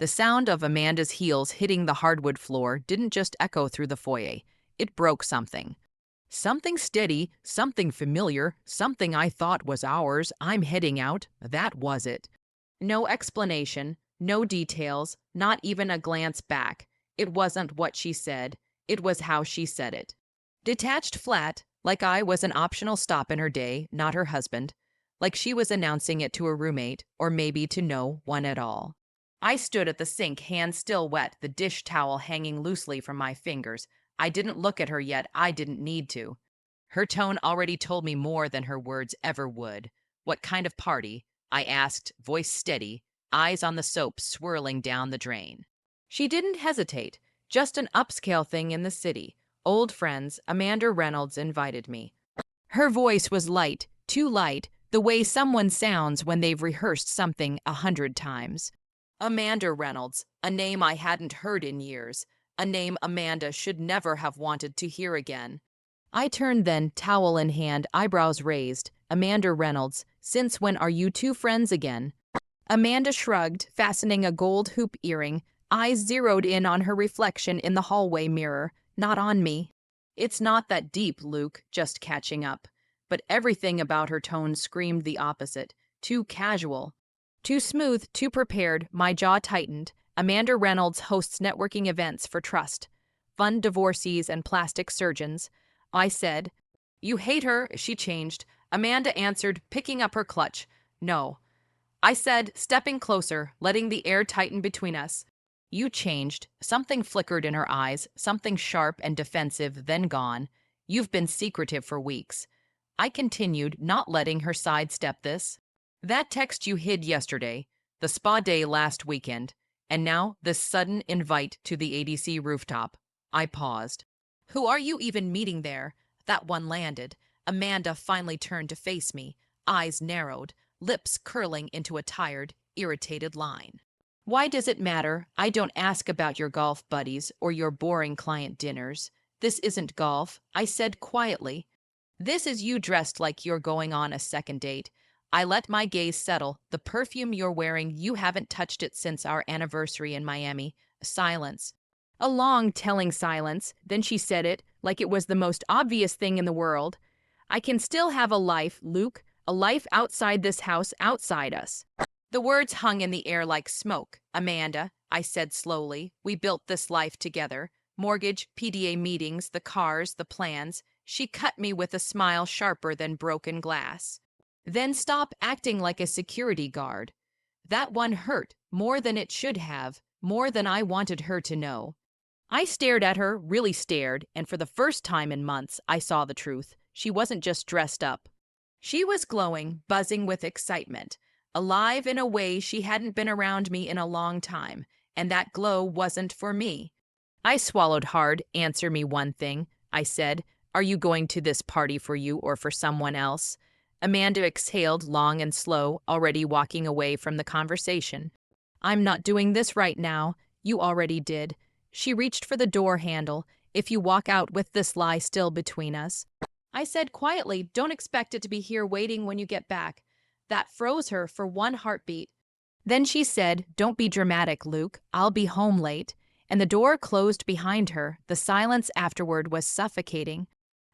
The sound of Amanda's heels hitting the hardwood floor didn't just echo through the foyer. It broke something. Something steady, something familiar, something I thought was ours. I'm heading out. That was it. No explanation, no details, not even a glance back. It wasn't what she said. It was how she said it. Detached flat, like I was an optional stop in her day, not her husband. Like she was announcing it to a roommate, or maybe to no one at all. I stood at the sink, hands still wet, the dish towel hanging loosely from my fingers. I didn't look at her yet. I didn't need to. Her tone already told me more than her words ever would. What kind of party? I asked, voice steady, eyes on the soap swirling down the drain. She didn't hesitate. Just an upscale thing in the city. Old friends, Amanda Reynolds invited me. Her voice was light, too light, the way someone sounds when they've rehearsed something 100 times. Amanda Reynolds, a name I hadn't heard in years, a name Amanda should never have wanted to hear again. I turned then, towel in hand, eyebrows raised. Amanda Reynolds, since when are you two friends again? Amanda shrugged, fastening a gold hoop earring, eyes zeroed in on her reflection in the hallway mirror, not on me. It's not that deep, Luke, just catching up. But everything about her tone screamed the opposite. Too casual. Too smooth, too prepared. My jaw tightened. Amanda Reynolds hosts networking events for trust, fund divorcees and plastic surgeons. I said, "You hate her." She changed. Amanda answered, picking up her clutch. "No." I said, stepping closer, letting the air tighten between us. "You changed." Something flickered in her eyes, something sharp and defensive, then gone. "You've been secretive for weeks." I continued, not letting her sidestep this. "That text you hid yesterday, the spa day last weekend, and now this sudden invite to the ADC rooftop." I paused. "Who are you even meeting there?" That one landed. Amanda finally turned to face me, eyes narrowed, lips curling into a tired, irritated line. "Why does it matter? I don't ask about your golf buddies or your boring client dinners. This isn't golf," I said quietly. "This is you dressed like you're going on a second date." I let my gaze settle. "The perfume you're wearing, you haven't touched it since our anniversary in Miami." Silence. A long, telling silence. Then she said it, like it was the most obvious thing in the world. "I can still have a life, Luke. A life outside this house, outside us." The words hung in the air like smoke. "Amanda," I said slowly, "we built this life together. Mortgage, PDA meetings, the cars, the plans." She cut me with a smile sharper than broken glass. "Then stop acting like a security guard." That one hurt, more than it should have, more than I wanted her to know. I stared at her, really stared, and for the first time in months, I saw the truth. She wasn't just dressed up. She was glowing, buzzing with excitement, alive in a way she hadn't been around me in a long time, and that glow wasn't for me. I swallowed hard. "Answer me one thing," I said. "Are you going to this party for you or for someone else?" Amanda exhaled, long and slow, already walking away from the conversation. "I'm not doing this right now. You already did." She reached for the door handle. "If you walk out with this lie still between us." I said quietly, "Don't expect it to be here waiting when you get back." That froze her for one heartbeat. Then she said, "Don't be dramatic, Luke. I'll be home late." And the door closed behind her. The silence afterward was suffocating.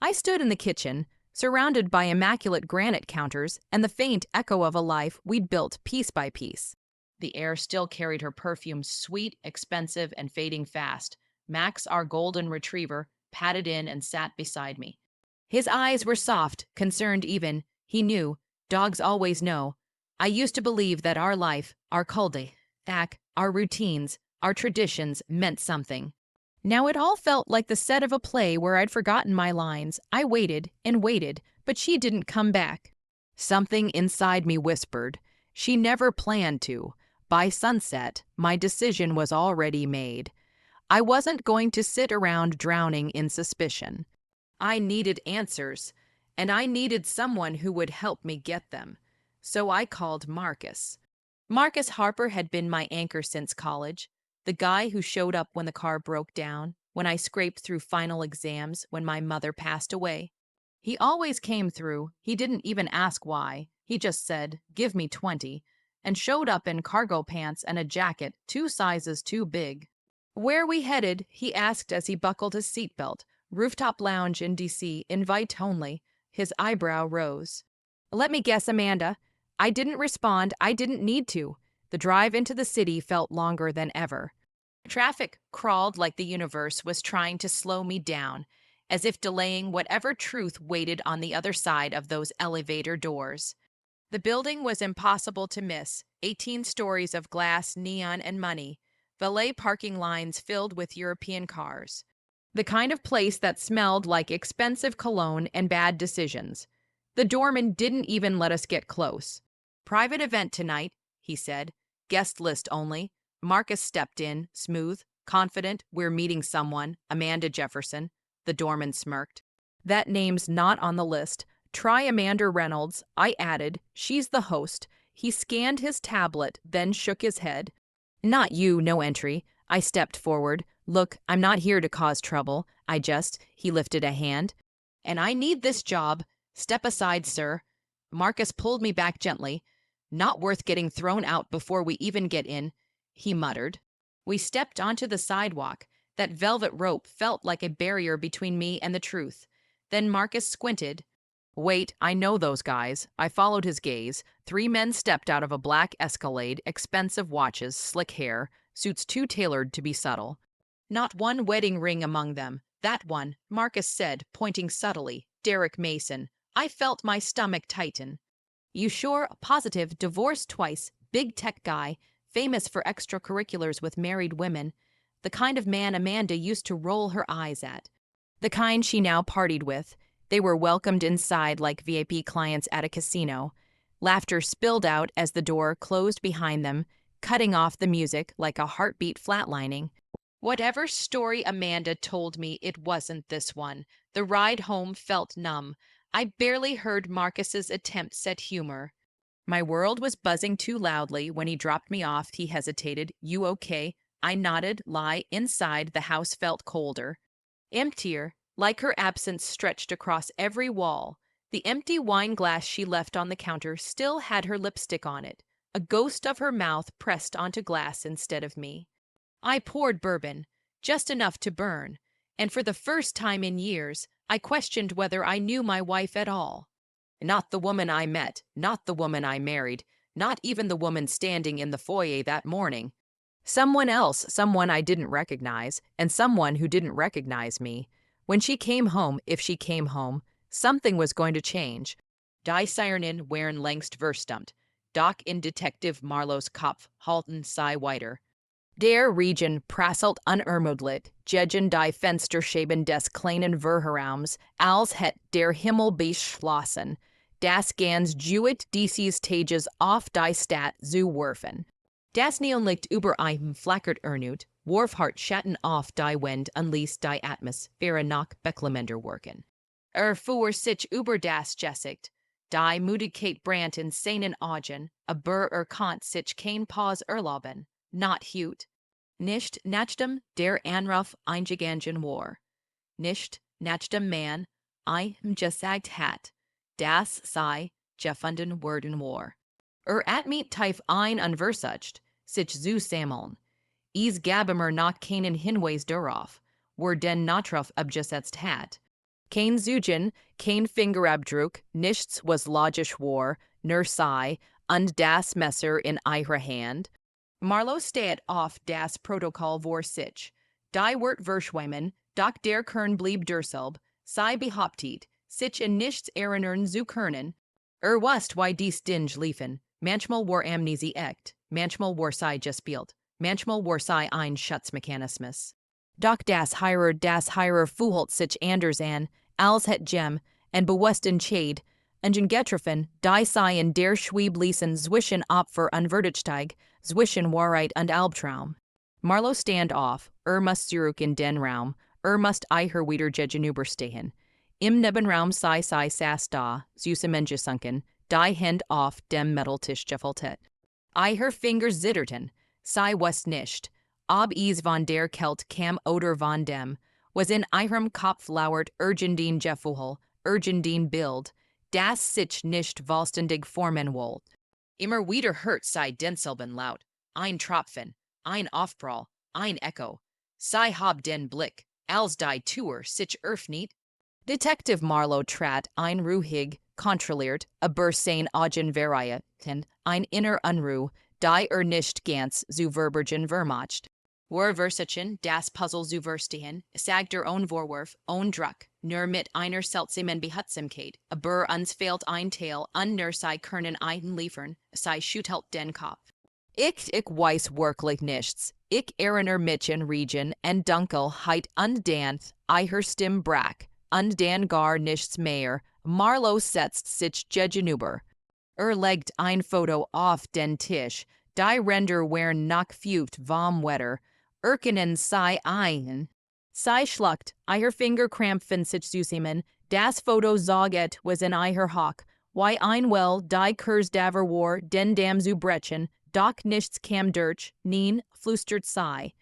I stood in the kitchen, surrounded by immaculate granite counters and the faint echo of a life we'd built piece by piece. The air still carried her perfume, sweet, expensive, and fading fast. Max, our golden retriever, padded in and sat beside me. His eyes were soft, concerned even. He knew. Dogs always know. I used to believe that our life, our cul-de-sac, our routines, our traditions meant something. Now it all felt like the set of a play where I'd forgotten my lines. I waited and waited, but she didn't come back. Something inside me whispered. She never planned to. By sunset, my decision was already made. I wasn't going to sit around drowning in suspicion. I needed answers, and I needed someone who would help me get them. So I called Marcus. Marcus Harper had been my anchor since college, the guy who showed up when the car broke down, when I scraped through final exams, when my mother passed away. He always came through. He didn't even ask why. He just said, "Give me 20." and showed up in cargo pants and a jacket 2 sizes too big. Where we headed, he asked as he buckled his seatbelt. Rooftop lounge in D.C., invite only. His eyebrow rose. Let me guess, Amanda. I didn't respond. I didn't need to. The drive into the city felt longer than ever. Traffic crawled like the universe was trying to slow me down, as if delaying whatever truth waited on the other side of those elevator doors. The building was impossible to miss, 18 stories of glass, neon, and money, valet parking lines filled with European cars. The kind of place that smelled like expensive cologne and bad decisions. The doorman didn't even let us get close. Private event tonight, he said. Guest list only. Marcus stepped in, smooth, confident. We're meeting someone, Amanda Jefferson. The doorman smirked. That name's not on the list. Try Amanda Reynolds, I added. She's the host. He scanned his tablet, then shook his head. Not you, no entry. I stepped forward. Look, I'm not here to cause trouble. He lifted a hand. And I need this job. Step aside, sir. Marcus pulled me back gently. Not worth getting thrown out before we even get in, he muttered. We stepped onto the sidewalk. That velvet rope felt like a barrier between me and the truth. Then Marcus squinted. Wait, I know those guys. I followed his gaze. 3 men stepped out of a black Escalade, expensive watches, slick hair, suits too tailored to be subtle. Not one wedding ring among them. That one, Marcus said, pointing subtly. Derek Mason. I felt my stomach tighten. You sure? Positive, divorced twice, big tech guy, famous for extracurriculars with married women. The kind of man Amanda used to roll her eyes at. The kind she now partied with. They were welcomed inside like VIP clients at a casino. Laughter spilled out as the door closed behind them, cutting off the music like a heartbeat flatlining. Whatever story Amanda told me, it wasn't this one. The ride home felt numb. I barely heard Marcus's attempts at humor. My world was buzzing too loudly. When he dropped me off, he hesitated. You okay? I nodded. Lie. Inside, the house felt colder. Emptier, like her absence stretched across every wall. The empty wine glass she left on the counter still had her lipstick on it, a ghost of her mouth pressed onto glass instead of me. I poured bourbon, just enough to burn, and for the first time in years, I questioned whether I knew my wife at all. Not the woman I met, not the woman I married, not even the woman standing in the foyer that morning. Someone else, someone I didn't recognize, and someone who didn't recognize me. When she came home, if she came home, something was going to change. Die Sirenin wären längst verstummt. Doc in Detective Marlowe's Kopf halten sei weiter. Der Region prasselt unermüdlich, gegen die Fensterscheiben des kleinen Verheraums, als hätt der Himmel beschlossen, das ganz Jewett DC's Tages auf die Stadt zu werfen. Das Neonlicht über einem flackert Ernut, Warfhart schatten auf die Wind unleasht die Atmosphäre nach Beklemender worken. Fuhr sich über das Gesicht, die Müdigkeit brandt in seinen Augen, aber konnte sich kein Pause erlauben. Not Hute. Nicht nachdem der Anruf eingegangen war. Nicht nachdem man gesagt hat, das sei gefunden worden war. At meet tief ein unversucht, sich zu sammeln. Is gabemer nach keinen Hinweis darauf, den Notruf abgesetzt hat. Kein Zugen, kein Fingerabdruck, nichts was logisch war, nur sei, und das Messer in ihrer Hand. Marlowe steht auf das Protokoll vor sich. Die Wort verschwemmen, doch der Kern blieb derselb, sei behauptet, sich in nichts erinnern zu können. Wusst wie dies Ding liefen, manchmal war Amnesie echt, manchmal war sei gespielt, manchmal war sei ein Schutzmechanismus. Doch das Heirer fühlt sich anders an, als het Gem, und bewusst entscheid, und in getroffen, die sei in der Schwieblesen zwischen Opfer und Verdichtig, zwischen Wahrheit und Albtraum. Marlowe stand auf, must zurück in den Raum, must eicher wieder gegenüberstehen. Im Nebenraum sei saß da, zusammengesunken, die Hand auf dem Metalltisch gefaltet. Eicher Finger zitterten, sei wusst nicht, ob es von der Kälte kam oder von dem, was in ihrem Kopf lauert irgendein Gefühl, irgendein Bild, das sich nicht vollständig formen wollte. Immer wieder hört sei denselben Laut, ein Tropfen, ein Aufprall, ein Echo, sei hab den Blick, als die Tour sich öffnet. Detective Marlowe trat ein ruhig, kontrolliert, aber sein Augen variieren, ein inner Unruhe, die nicht ganz zu verbergen vermocht. Versuchen, das Puzzle zu verstehen, sagt der own Vorwurf, own Druck, nur mit einer seltsamen Behutzamkeit, aber uns fehlt ein Teil, nur sei können einliefern, sei schüttelt den Kopf. Ich weiß wirklich nichts. Ich erinnere mich in Region und Dunkelheit und dann, ihr Stimm brach, und dann gar nichts mehr. Marlowe setzt sich gegenüber. Legt ein Foto auf den Tisch, die Ränder wären noch feucht vom Wetter. Erkennen sei ein. Sei schluckt, ihr Finger krampfen sich zusammen, das Foto sagt was in ihr Hock, why ein well, die Kursdaver war, den Dam zu brechen, doch nichts kam durch, neen, flüstert sei.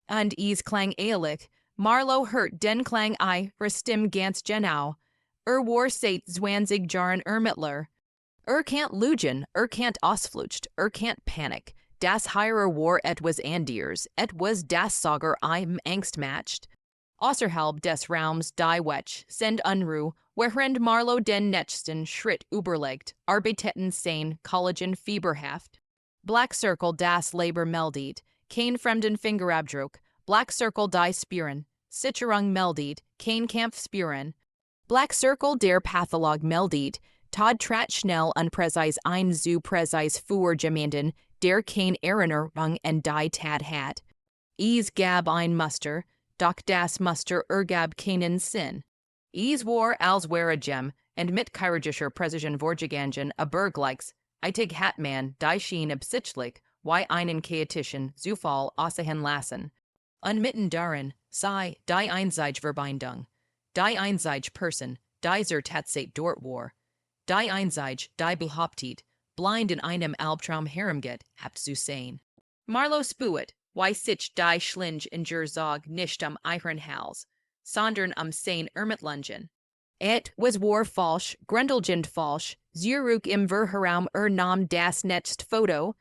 Und is klang ehrlich, Marlowe hört den Klang ihrer Stimme ganz genau. War seit 20 Jahren Mittler. Can't lügen, can't ausflucht, can't panic. Das higher war etwas anders, etwas das Sager im Angst matcht. Außerhalb des Raums die Wetsch sind Unruhe, während Marlowe den nächsten Schritt überlegt, arbeiteten sein Collagen fieberhaft. Black Circle das Labor meldet, kein fremden Fingerabdruck, Black Circle die Spüren, Sicherung meldet, kein Kampf spüren. Black Circle der Patholog meldet, Todd trat schnell unpräzise ein zu präzise vorgemanden, der kein Erinnerung und die Tad hat. Gab ein Muster, doch das Muster gab keinen Sinn. War als wäre Gem, und mit chirurgischer Präzision vorgegangen, aber gleichs, eitig Hatman, die schien absichtlich, wie einen chaotischen Zufall aussehen lassen. Und mitten darin, sei die einseitige Verbindung, die einseitige Person, dieser Tatsate dort war. Die einseitige, die behauptet, blind in einem Albtraum herumgeht, habt zu sehen. Marlowe spuet, why sich die Schlinge in der Zog nicht ihren Hals, sondern sein Ermitlungen. Was war falsch, grundlegend falsch, zurück im Verheraum nahm das next Foto.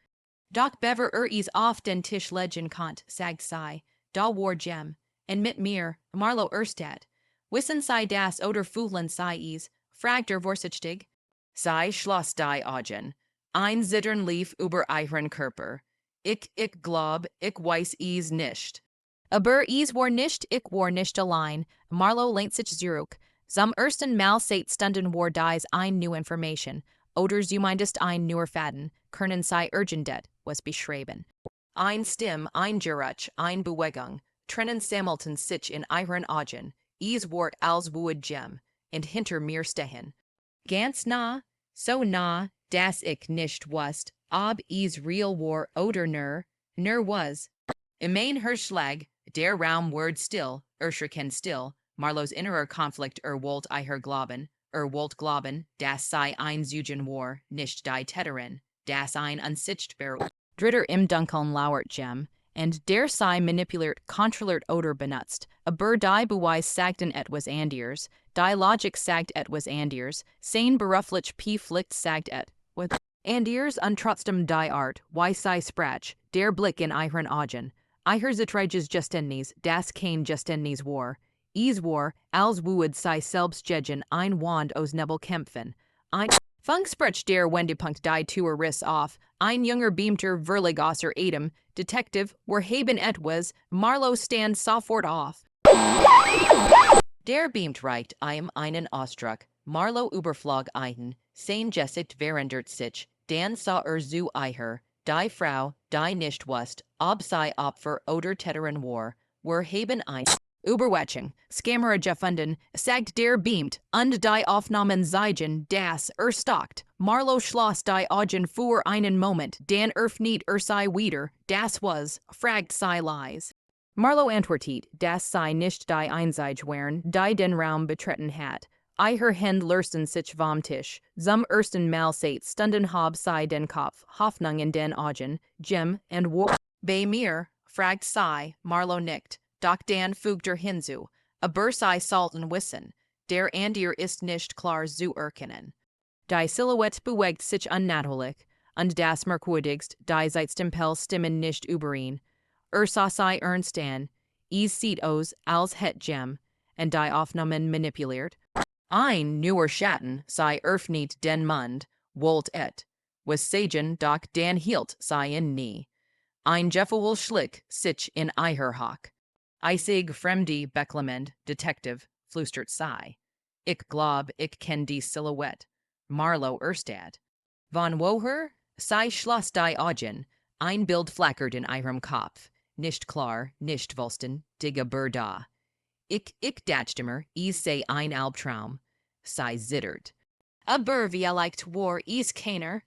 Doch bever is auf den Tisch legen konnt, sagt sei, da war Gem, und mit mir, Marlowe Erstadt. Wissen sei das oder fühlen sei is, fragt vorsichtig. Sei schloss die Augen. Ein Zittern lief über ihren Körper. Ich glaub, ich weiß is nicht. Aber is war nicht allein. Marlowe lehnt sich zurück. Zum ersten Mal seit Stunden war dies ein new Information. Oder zumindest ein neuer Faden. Können sei urgendet, was beschrieben. Ein Stimm, ein Geräusch, ein Bewegung. Trennen sammelten sich in ihren Augen. Is war als would Gem. Und hinter mir stehen. Ganz nah, so nah, dass ich nicht wusst, ob is real war oder nur was. Im ein Herschlag, der Raum ward still, erschrecken still, Marlowe's innerer Konflikt wollt glauben, dass sei ein Zugen war, nicht die Täterin, dass ein unsichtbar Dritter im Dunkeln lauert Gem, und der sei manipuliert, kontrolliert oder benutzt, aber die Beweis sagten etwas anders, die Logik sagt etwas anders, sein beruflich Pflicht sagt etwas anders und trotzdem die Art, wie sei sprach, der Blick in ihren Augen, ihr Zitreiges Justennis, das kein Justennis war, war, als would sei selbst gegen ein Wand aus Nebel kämpfen, ein Funk sprach der Wendepunkt die Tour riss auf, ein junger beamter verlig außer Atem, Detective, haben etwas, Marlowe stand sofort auf. Der beamt reicht einen Ausdruck, Marlowe überflog einen, sein Gesicht verändert sich, dann sah zu ihr, die Frau, die nicht wusst, ob sei Opfer oder Täterin war, haben ein Überwatchung, Scammer gefunden, sagt der beamt, und die Aufnahmen zeigen, dass stockt. Marlowe schloss die Augen für einen Moment, dann öffnet sei wieder, das was, fragt sei leise. Marlowe antwortet, dass sei nicht die einzige wären, die den Raum betreten hat. Ihr Hände lösten sich vom Tisch, zum ersten Mal seit Stunden hab sei den Kopf, Hoffnung in den Augen, Gem und war. Bei mir, fragt sei, Marlowe nickt. Doch dann fügt hinzu, aber sei sollten wissen, der Andir ist nicht klar zu erkennen. Die Silhouette bewegt sich unnatürlich, und das merkwürdigst, die Zeitstempel stimmen nicht überein. Sah sei Ernstan, sieht aus als het gem, and die Aufnahmen manipuliert. Ein newer Schatten sei nicht den Mund, wollt et, was sagen doch dan hielt sei in nie. Ein Jeffel schlick sich in Eiherhawk. Eisig fremdi Becklement, Detective, flüstert sei. Ich glaub, ich kenn die Silhouette. Marlow Erstad. Von woher? Sei schloss die Augen. Ein Bild flackert in ihrem Kopf. Nicht klar, nicht wussten, digga da. Ich datstimer, sei ein Albtraum. Sei zittert. Aber wie liked war keiner,